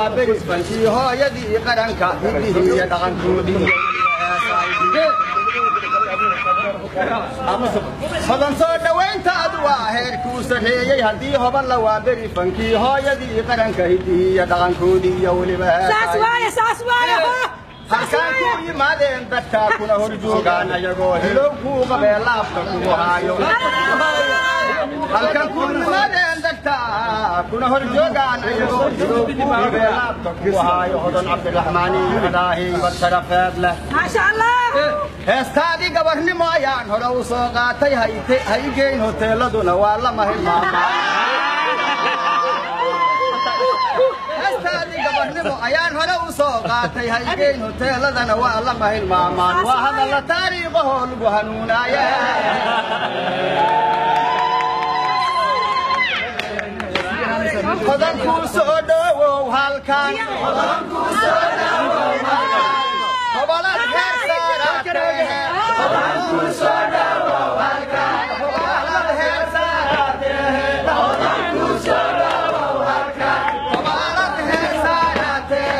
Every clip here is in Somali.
وابرس فنشي هو يدي قرنك هديه يدغن كودي هذا صار وين تأدوا هيركوسرهي هدي هبل وابرس فنشي هو يدي قرنك هديه يدغن كودي يا ولي بها ساسوايا halkaan ku yimaadeen dadka kuna horjoogaan ayagoo hilowku qabeelaafta ku haayo halkaan ku yimaadeen dadka kuna horjoogaan ayagoo hilowku qabeelaafta ku haayo hodan cabdiraxmaani ilaahi bartarafeed leh ما شاء الله heestaadii gabarnimo ayaan hore u soo qaatay haygeyn hoteeladuna waa la mahilmaamaa ayaan hore u soo qaatay haygeyn hoteeladana waa la mahilmaamaan waa hadalla taariikhahoo lagu hanuunaaye hodan kuu soo dhowow halkan hobalad heer saaraatee hodan kuu soo dhowow halkan hobalad heer saaraatee hodan kuu soo dhowow halkan hobalad heer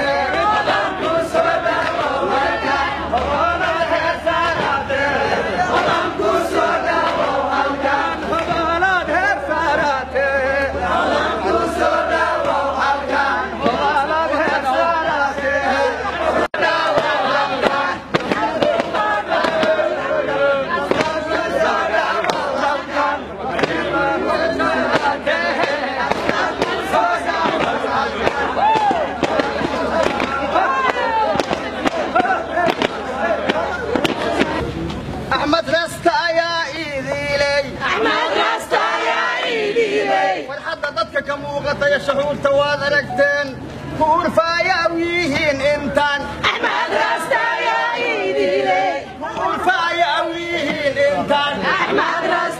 أحمد راستا يا إيدي والحضرتك كموغة يا شهور تواد ركتين كور فايا ويهين إنتان أحمد راستا يا إيدي كور فايا ويهين إنتان أحمد راستا